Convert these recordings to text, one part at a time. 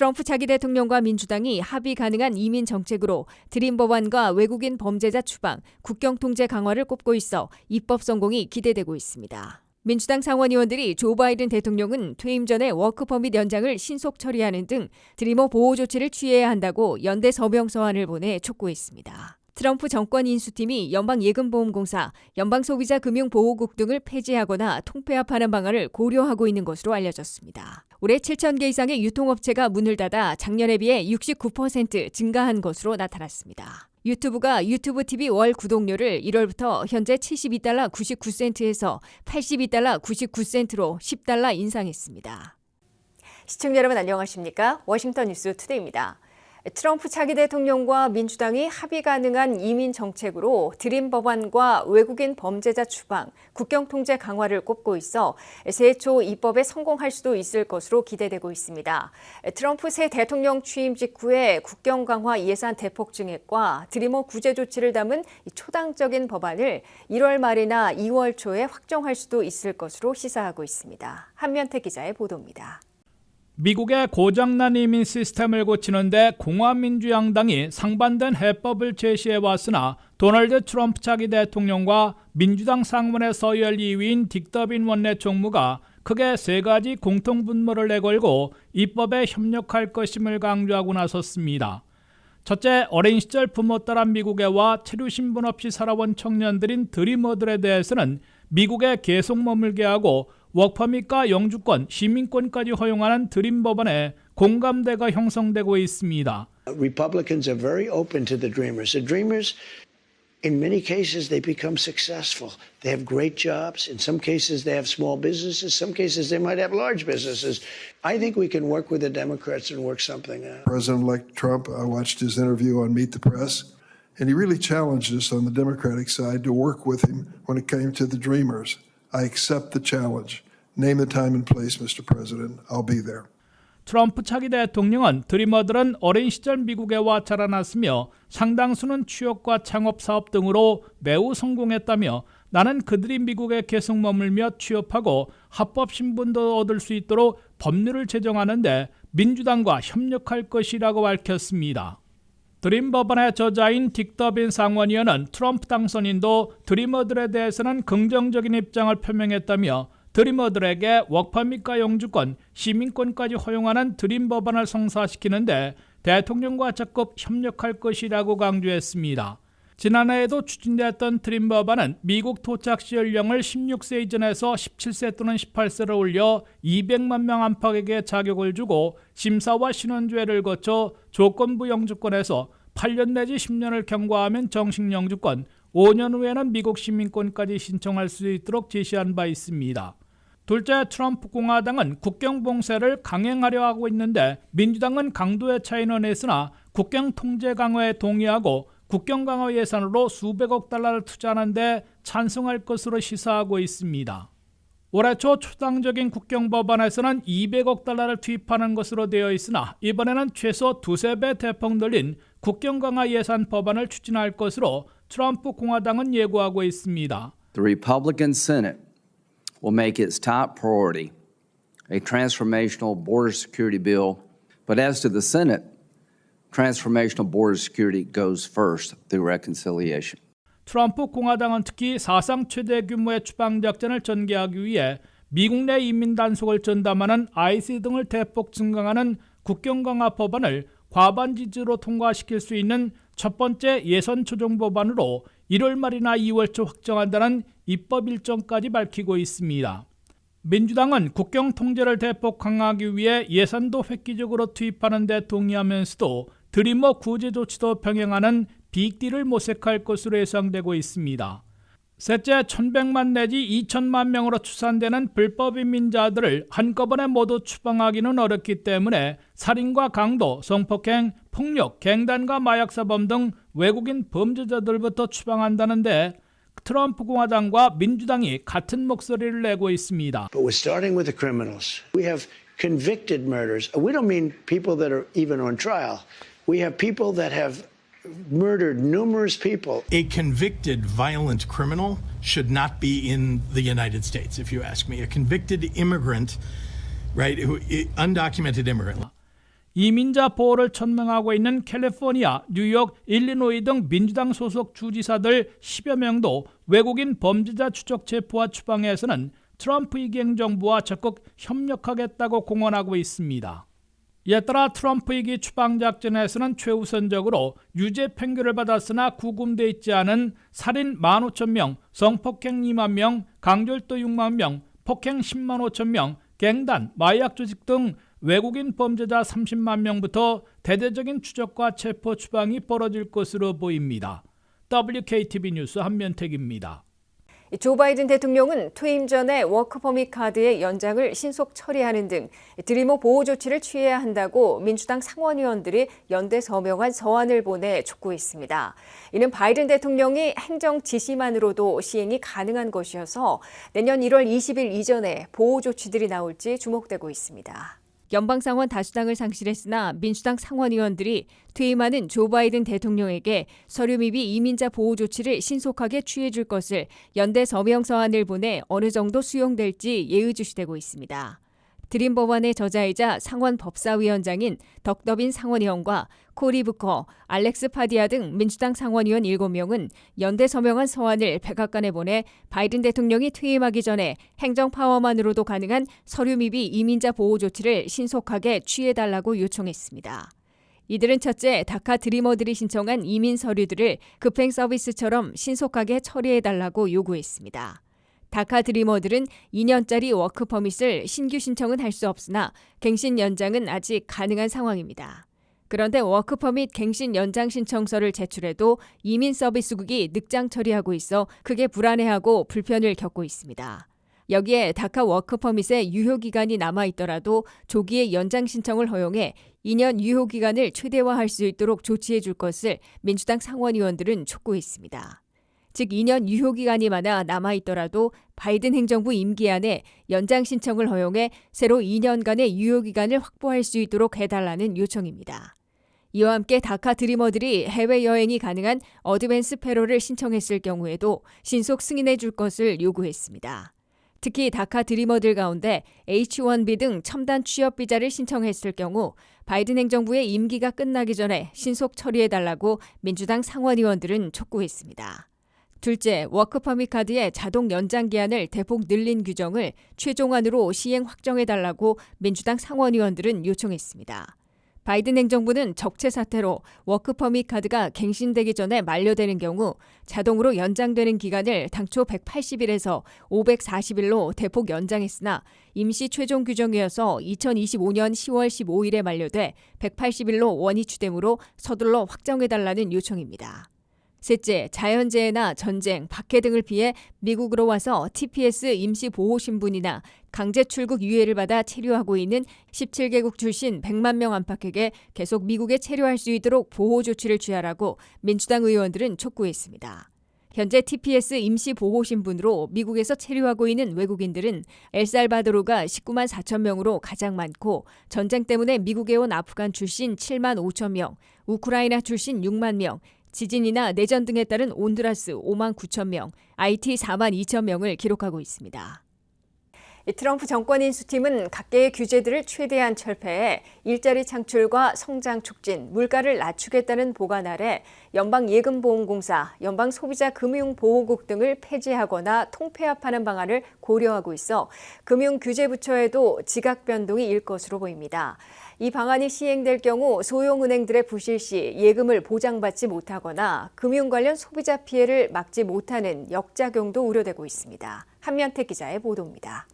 트럼프 차기 대통령과 민주당이 합의 가능한 이민 정책으로 드림 법안과 외국인 범죄자 추방, 국경 통제 강화를 꼽고 있어 입법 성공이 기대되고 있습니다. 민주당 상원의원들이 조 바이든 대통령은 퇴임 전에 워크퍼밋 연장을 신속 처리하는 등 드리머 보호 조치를 취해야 한다고 연대 서명 서한을 보내 촉구했습니다. 트럼프 정권 인수팀이 연방예금보험공사, 연방소비자금융보호국 등을 폐지하거나 통폐합하는 방안을 고려하고 있는 것으로 알려졌습니다. 올해 7,000개 이상의 유통업체가 문을 닫아 작년에 비해 69% 증가한 것으로 나타났습니다. 유튜브가 유튜브 TV 월 구독료를 1월부터 현재 $72 99센트에서 $82 99센트로 $10 인상했습니다. 시청자 여러분 안녕하십니까? 워싱턴 뉴스 투데이입니다. 트럼프 차기 대통령과 민주당이 합의 가능한 이민 정책으로 드림 법안과 외국인 범죄자 추방, 국경 통제 강화를 꼽고 있어 새해 초 입법에 성공할 수도 있을 것으로 기대되고 있습니다. 트럼프 새 대통령 취임 직후에 국경 강화 예산 대폭 증액과 드리머 구제 조치를 담은 초당적인 법안을 1월 말이나 2월 초에 확정할 수도 있을 것으로 시사하고 있습니다. 한면태 기자의 보도입니다. 미국의 고장난 이민 시스템을 고치는데 공화민주양당이 상반된 해법을 제시해왔으나 도널드 트럼프 차기 대통령과 민주당 상원의 서열 2위인 딕 더빈 원내 총무가 크게 세 가지 공통분모를 내걸고 입법에 협력할 것임을 강조하고 나섰습니다. 첫째, 어린 시절 부모 따라 미국에 와 체류 신분 없이 살아온 청년들인 드리머들에 대해서는 미국에 계속 머물게 하고 워크퍼밋과 영주권, 시민권까지 허용하는 드림 법안에 공감대가 형성되고 있습니다. Republicans are very open to the dreamers. The dreamers, in many cases, they become successful. They have great jobs. In some cases, they have small businesses. Some cases, they might have large businesses. I think we can work with the Democrats and work something out. President-elect Trump, I watched his interview on Meet the Press, and he really challenged us on the Democratic side to work with him when it came to the dreamers. I accept the challenge. Name the time and place, Mr. President. I'll be there. 트럼프 차기 대통령은 드리머들은 어린 시절 미국에 와 자라났으며 상당수는 취업과 창업 사업 등으로 매우 성공했다며 나는 그들이 미국에 계속 머물며 취업하고 합법 신분도 얻을 수 있도록 법률을 제정하는데 민주당과 협력할 것이라고 밝혔습니다. 드림 법안의 저자인 딕 더빈 상원의원은 트럼프 당선인도 드리머들에 대해서는 긍정적인 입장을 표명했다며 드리머들에게 워크퍼밋과 영주권, 시민권까지 허용하는 드림 법안을 성사시키는데 대통령과 적극 협력할 것이라고 강조했습니다. 지난해에도 추진됐던 드림 법안은 미국 토착 시 연령을 16세 이전에서 17세 또는 18세로 올려 200만 명 안팎에게 자격을 주고 심사와 신원조회를 거쳐 조건부 영주권에서 8년 내지 10년을 경과하면 정식 영주권, 5년 후에는 미국 시민권까지 신청할 수 있도록 제시한 바 있습니다. 둘째, 트럼프 공화당은 국경 봉쇄를 강행하려 하고 있는데 민주당은 강도의 차이는 냈으나 국경 통제 강화에 동의하고 국경 강화 예산으로 수백억 달러를 투자하는 데 찬성할 것으로 시사하고 있습니다. 올해 초 초당적인 국경 법안에서는 200억 달러를 투입하는 것으로 되어 있으나 이번에는 최소 두세 배 대폭 늘린 국경 강화 예산 법안을 추진할 것으로 트럼프 공화당은 예고하고 있습니다. The Republican Senate will make its top priority a transformational border security bill, but as to the Senate, transformational border security goes first through reconciliation. 트럼프 공화당은 특히 사상 최대 규모의 추방작전을 전개하기 위해 미국 내 이민 단속을 전담하는 ICE 등을 대폭 증강하는 국경 강화 법안을 과반 지지로 통과시킬 수 있는 첫 번째 예산 조정 법안으로 1월 말이나 2월 초 확정한다는 입법 일정까지 밝히고 있습니다. 민주당은 국경 통제를 대폭 강화하기 위해 예산도 획기적으로 투입하는 데 동의하면서도 드리머 구제 조치도 병행하는 빅딜을 모색할 것으로 예상되고 있습니다. 셋째, 1,100만 내지 2천만 명으로 추산되는 불법 이민자들을 한꺼번에 모두 추방하기는 어렵기 때문에 살인과 강도, 성폭행, 폭력, 갱단과 마약사범 등 외국인 범죄자들부터 추방한다는데 트럼프 공화당과 민주당이 같은 목소리를 내고 있습니다. But we're starting with the criminals. We have convicted murders. We don't mean people that are even on trial. We have people that have murdered numerous people. A convicted violent criminal should not be in the United States, if you ask me. A convicted immigrant, right, undocumented immigrant. 이민자 보호를 천명하고 있는 캘리포니아, 뉴욕, 일리노이 등 민주당 소속 주지사들 10여 명도 외국인 범죄자 추적 체포와 추방에서는 트럼프 이기 정부와 적극 협력하겠다고 공언하고 있습니다. 이에 따라 트럼프 이기 추방 작전에서는 최우선적으로 유죄 판결을 받았으나 구금돼 있지 않은 살인 15,000명, 성폭행 2만 명, 강절도 6만 명, 폭행 10만 5천 명, 갱단, 마약 조직 등 외국인 범죄자 30만 명부터 대대적인 추적과 체포 추방이 벌어질 것으로 보입니다. WKTV 뉴스 한면택입니다. 조 바이든 대통령은 퇴임 전에 워크퍼밋 카드의 연장을 신속 처리하는 등 드리머 보호 조치를 취해야 한다고 민주당 상원의원들이 연대 서명한 서한을 보내 촉구했습니다. 이는 바이든 대통령이 행정 지시만으로도 시행이 가능한 것이어서 내년 1월 20일 이전에 보호 조치들이 나올지 주목되고 있습니다. 연방상원 다수당을 상실했으나 민주당 상원의원들이 퇴임하는 조 바이든 대통령에게 서류 미비 이민자 보호 조치를 신속하게 취해줄 것을 연대 서명 서한을 보내 어느 정도 수용될지 예의주시되고 있습니다. 드림 법안의 저자이자 상원 법사위원장인 덕더빈 상원의원과 코리 부커, 알렉스 파디아 등 민주당 상원의원 7명은 연대 서명한 서한을 백악관에 보내 바이든 대통령이 퇴임하기 전에 행정 파워만으로도 가능한 서류 미비 이민자 보호 조치를 신속하게 취해달라고 요청했습니다. 이들은 첫째, 다카 드리머들이 신청한 이민 서류들을 급행 서비스처럼 신속하게 처리해달라고 요구했습니다. 다카 드리머들은 2년짜리 워크 퍼밋을 신규 신청은 할 수 없으나 갱신 연장은 아직 가능한 상황입니다. 그런데 워크 퍼밋 갱신 연장 신청서를 제출해도 이민 서비스국이 늑장 처리하고 있어 크게 불안해하고 불편을 겪고 있습니다. 여기에 다카 워크 퍼밋의 유효기간이 남아있더라도 조기에 연장 신청을 허용해 2년 유효기간을 최대화할 수 있도록 조치해 줄 것을 민주당 상원의원들은 촉구했습니다. 즉 2년 유효기간이 많아 남아있더라도 바이든 행정부 임기 안에 연장 신청을 허용해 새로 2년간의 유효기간을 확보할 수 있도록 해달라는 요청입니다. 이와 함께 다카 드리머들이 해외여행이 가능한 어드밴스 패럴을 신청했을 경우에도 신속 승인해 줄 것을 요구했습니다. 특히 다카 드리머들 가운데 H-1B 등 첨단 취업 비자를 신청했을 경우 바이든 행정부의 임기가 끝나기 전에 신속 처리해달라고 민주당 상원의원들은 촉구했습니다. 둘째, 워크퍼밋 카드의 자동 연장 기한을 대폭 늘린 규정을 최종안으로 시행 확정해달라고 민주당 상원의원들은 요청했습니다. 바이든 행정부는 적체 사태로 워크퍼밋 카드가 갱신되기 전에 만료되는 경우 자동으로 연장되는 기간을 당초 180일에서 540일로 대폭 연장했으나 임시 최종 규정이어서 2025년 10월 15일에 만료돼 180일로 원위치되므로 서둘러 확정해달라는 요청입니다. 셋째, 자연재해나 전쟁, 박해 등을 피해 미국으로 와서 TPS 임시보호신분이나 강제 출국 유예를 받아 체류하고 있는 17개국 출신 100만 명 안팎에게 계속 미국에 체류할 수 있도록 보호 조치를 취하라고 민주당 의원들은 촉구했습니다. 현재 TPS 임시보호신분으로 미국에서 체류하고 있는 외국인들은 엘살바도르가 19만 4천 명으로 가장 많고 전쟁 때문에 미국에 온 아프간 출신 7만 5천 명, 우크라이나 출신 6만 명, 지진이나 내전 등에 따른 온두라스 5만 9천 명, IT 4만 2천 명을 기록하고 있습니다. 트럼프 정권 인수팀은 각계의 규제들을 최대한 철폐해 일자리 창출과 성장 촉진, 물가를 낮추겠다는 보관 아래 연방예금보험공사, 연방소비자금융보호국 등을 폐지하거나 통폐합하는 방안을 고려하고 있어 금융규제부처에도 지각 변동이 일 것으로 보입니다. 이 방안이 시행될 경우 소형은행들의 부실 시 예금을 보장받지 못하거나 금융 관련 소비자 피해를 막지 못하는 역작용도 우려되고 있습니다. 한면택 기자의 보도입니다.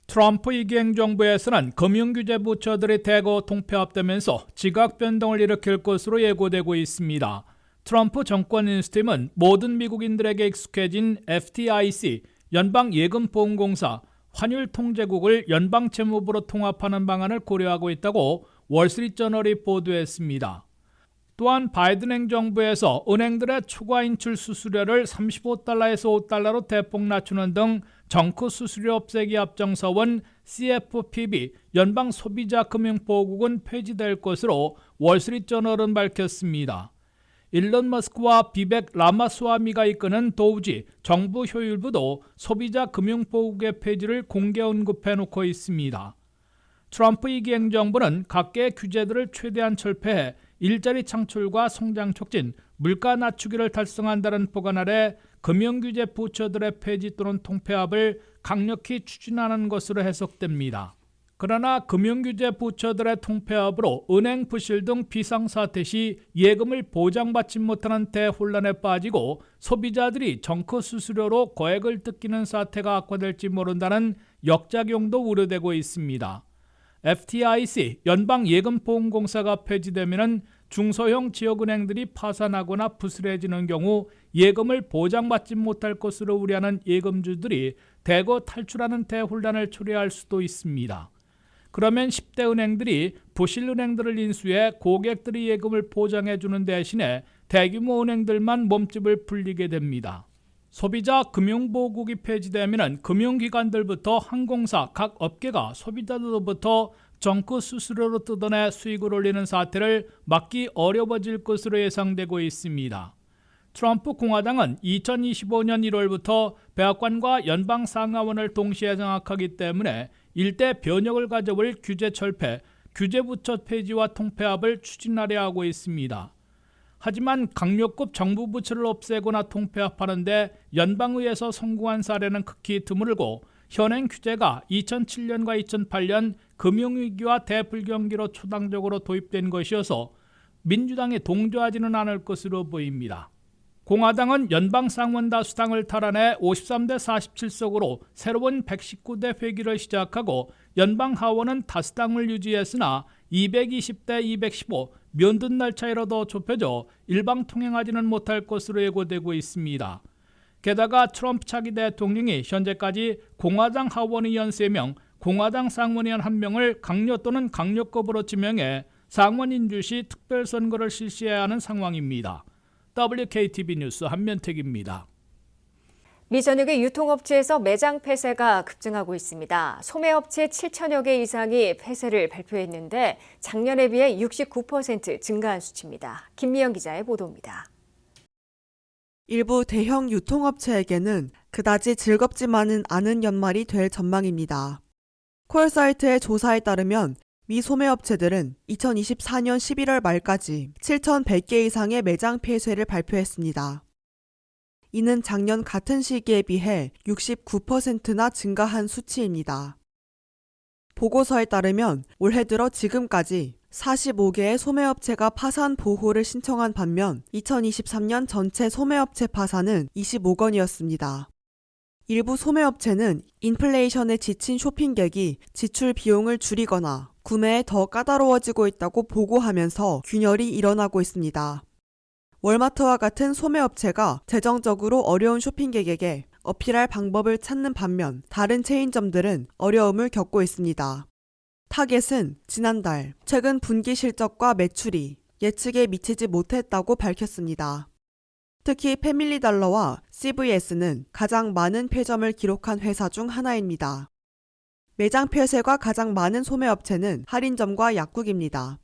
트럼프 이기 행정부에서는 금융규제 부처들이 대거 통폐합되면서 지각 변동을 일으킬 것으로 예고되고 있습니다. 트럼프 정권 인수팀은 모든 미국인들에게 익숙해진 FDIC, 연방예금보험공사, 환율통제국을 연방채무부로 통합하는 방안을 고려하고 있다고 월스트리트저널이 보도했습니다. 또한 바이든 행정부에서 은행들의 추가 인출 수수료를 $35에서 $5로 대폭 낮추는 등 정크 수수료 없애기 앞장서온 CFPB 연방 소비자 금융보호국은 폐지될 것으로 월스트리트저널은 밝혔습니다. 일론 머스크와 비벡 라마스와미가 이끄는 도우지 정부 효율부도 소비자 금융보호국의 폐지를 공개 언급해놓고 있습니다. 트럼프 2기 행정부는 각계의 규제들을 최대한 철폐해 일자리 창출과 성장 촉진, 물가 낮추기를 달성한다는 포관 아래 금융규제 부처들의 폐지 또는 통폐합을 강력히 추진하는 것으로 해석됩니다. 그러나 금융규제 부처들의 통폐합으로 은행 부실 등 비상사태 시 예금을 보장받지 못하는 대혼란에 빠지고 소비자들이 정크 수수료로 거액을 뜯기는 사태가 악화될지 모른다는 역작용도 우려되고 있습니다. FDIC 연방예금보험공사가 폐지되면 중소형 지역은행들이 파산하거나 부실해지는 경우 예금을 보장받지 못할 것으로 우려하는 예금주들이 대거 탈출하는 대혼란을 초래할 수도 있습니다. 그러면 10대 은행들이 부실 은행들을 인수해 고객들의 예금을 보장해주는 대신에 대규모 은행들만 몸집을 불리게 됩니다. 소비자 금융보호국이 폐지되면 금융기관들부터 항공사, 각 업계가 소비자들로부터 정크 수수료로 뜯어내 수익을 올리는 사태를 막기 어려워질 것으로 예상되고 있습니다. 트럼프 공화당은 2025년 1월부터 백악관과 연방상하원을 동시에 장악하기 때문에 일대 변혁을 가져올 규제 철폐, 규제부처 폐지와 통폐합을 추진하려 하고 있습니다. 하지만 강력급 정부 부처를 없애거나 통폐합하는데 연방의회에서 성공한 사례는 극히 드물고 현행 규제가 2007년과 2008년 금융위기와 대불경기로 초당적으로 도입된 것이어서 민주당이 동조하지는 않을 것으로 보입니다. 공화당은 연방상원 다수당을 탈환해 53대 47석으로 새로운 119대 회기를 시작하고 연방하원은 다수당을 유지했으나 220대 215 면든 날 차이로 더 좁혀져 일방통행하지는 못할 것으로 예고되고 있습니다. 게다가 트럼프 차기 대통령이 현재까지 공화당 하원의원 3명, 공화당 상원의원 1명을 강요 또는 강력급으로 지명해 상원 인주 시 특별선거를 실시해야 하는 상황입니다. WKTV 뉴스 한면택입니다. 미 전역의 유통업체에서 매장 폐쇄가 급증하고 있습니다. 소매업체 7천여 개 이상이 폐쇄를 발표했는데 작년에 비해 69% 증가한 수치입니다. 김미영 기자의 보도입니다. 일부 대형 유통업체에게는 그다지 즐겁지만은 않은 연말이 될 전망입니다. 콜사이트의 조사에 따르면 미 소매업체들은 2024년 11월 말까지 7,100개 이상의 매장 폐쇄를 발표했습니다. 이는 작년 같은 시기에 비해 69%나 증가한 수치입니다. 보고서에 따르면 올해 들어 지금까지 45개의 소매업체가 파산 보호를 신청한 반면 2023년 전체 소매업체 파산은 25건이었습니다. 일부 소매업체는 인플레이션에 지친 쇼핑객이 지출 비용을 줄이거나 구매에 더 까다로워지고 있다고 보고하면서 균열이 일어나고 있습니다. 월마트와 같은 소매업체가 재정적으로 어려운 쇼핑객에게 어필할 방법을 찾는 반면 다른 체인점들은 어려움을 겪고 있습니다. 타겟은 지난달 최근 분기 실적과 매출이 예측에 미치지 못했다고 밝혔습니다. 특히 패밀리달러와 CVS는 가장 많은 폐점을 기록한 회사 중 하나입니다. 매장 폐쇄가 가장 많은 소매업체는 할인점과 약국입니다.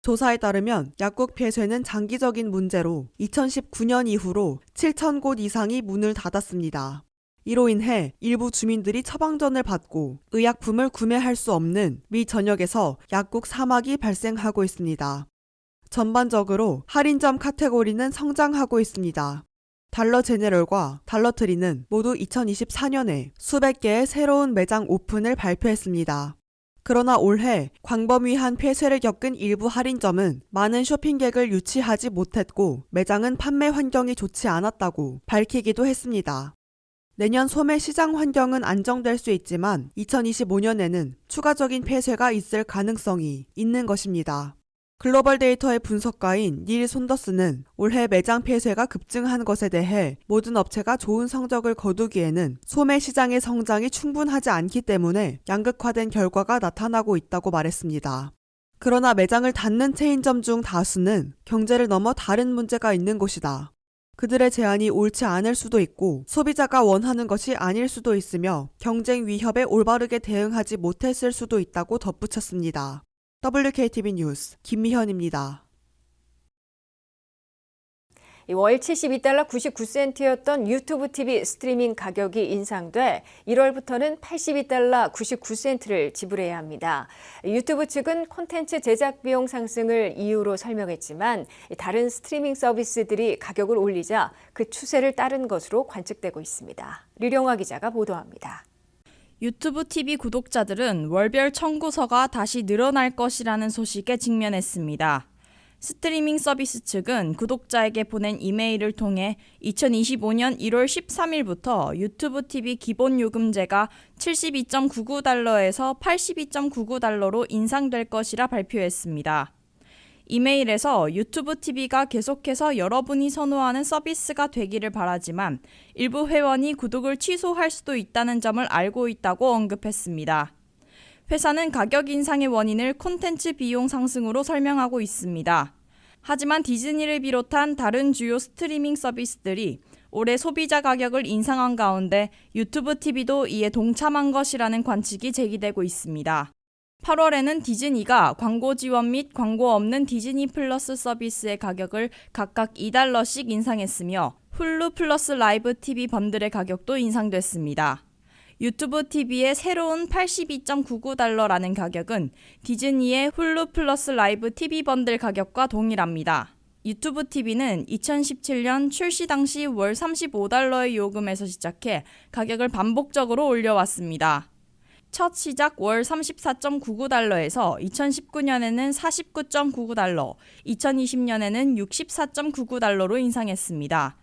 조사에 따르면 약국 폐쇄는 장기적인 문제로 2019년 이후로 7,000곳 이상이 문을 닫았습니다. 이로 인해 일부 주민들이 처방전을 받고 의약품을 구매할 수 없는 미 전역에서 약국 사막이 발생하고 있습니다. 전반적으로 할인점 카테고리는 성장하고 있습니다. 달러 제네럴과 달러트리는 모두 2024년에 수백 개의 새로운 매장 오픈을 발표했습니다. 그러나 올해 광범위한 폐쇄를 겪은 일부 할인점은 많은 쇼핑객을 유치하지 못했고 매장은 판매 환경이 좋지 않았다고 밝히기도 했습니다. 내년 소매 시장 환경은 안정될 수 있지만 2025년에는 추가적인 폐쇄가 있을 가능성이 있는 것입니다. 글로벌 데이터의 분석가인 닐 손더스는 올해 매장 폐쇄가 급증한 것에 대해 모든 업체가 좋은 성적을 거두기에는 소매 시장의 성장이 충분하지 않기 때문에 양극화된 결과가 나타나고 있다고 말했습니다. 그러나 매장을 닫는 체인점 중 다수는 경제를 넘어 다른 문제가 있는 곳이다. 그들의 제안이 옳지 않을 수도 있고 소비자가 원하는 것이 아닐 수도 있으며 경쟁 위협에 올바르게 대응하지 못했을 수도 있다고 덧붙였습니다. WKTV 뉴스 김미현입니다. 월 72달러 99센트였던 유튜브 TV 스트리밍 가격이 인상돼 1월부터는 82달러 99센트를 지불해야 합니다. 유튜브 측은 콘텐츠 제작 비용 상승을 이유로 설명했지만 다른 스트리밍 서비스들이 가격을 올리자 그 추세를 따른 것으로 관측되고 있습니다. 류령화 기자가 보도합니다. 유튜브 TV 구독자들은 월별 청구서가 다시 늘어날 것이라는 소식에 직면했습니다. 스트리밍 서비스 측은 구독자에게 보낸 이메일을 통해 2025년 1월 13일부터 유튜브 TV 기본 요금제가 72.99달러에서 82.99달러로 인상될 것이라 발표했습니다. 이메일에서 유튜브 TV가 계속해서 여러분이 선호하는 서비스가 되기를 바라지만 일부 회원이 구독을 취소할 수도 있다는 점을 알고 있다고 언급했습니다. 회사는 가격 인상의 원인을 콘텐츠 비용 상승으로 설명하고 있습니다. 하지만 디즈니를 비롯한 다른 주요 스트리밍 서비스들이 올해 소비자 가격을 인상한 가운데 유튜브 TV도 이에 동참한 것이라는 관측이 제기되고 있습니다. 8월에는 디즈니가 광고 지원 및 광고 없는 디즈니 플러스 서비스의 가격을 각각 2달러씩 인상했으며 훌루 플러스 라이브 TV 번들의 가격도 인상됐습니다. 유튜브 TV의 새로운 82.99달러라는 가격은 디즈니의 훌루 플러스 라이브 TV 번들 가격과 동일합니다. 유튜브 TV는 2017년 출시 당시 월 35달러의 요금에서 시작해 가격을 반복적으로 올려왔습니다. 첫 시작 월 34.99달러에서 2019년에는 49.99달러, 2020년에는 64.99달러로 인상했습니다.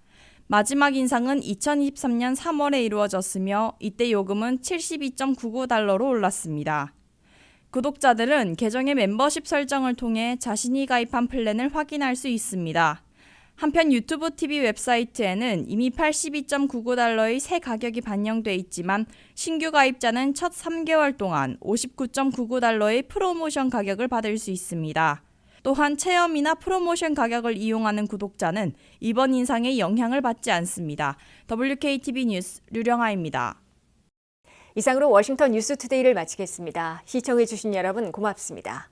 마지막 인상은 2023년 3월에 이루어졌으며 이때 요금은 72.99달러로 올랐습니다. 구독자들은 계정의 멤버십 설정을 통해 자신이 가입한 플랜을 확인할 수 있습니다. 한편 유튜브 TV 웹사이트에는 이미 82.99달러의 새 가격이 반영돼 있지만 신규 가입자는 첫 3개월 동안 59.99달러의 프로모션 가격을 받을 수 있습니다. 또한 체험이나 프로모션 가격을 이용하는 구독자는 이번 인상에 영향을 받지 않습니다. WKTV 뉴스 류령아입니다. 이상으로 워싱턴 뉴스투데이를 마치겠습니다. 시청해주신 여러분 고맙습니다.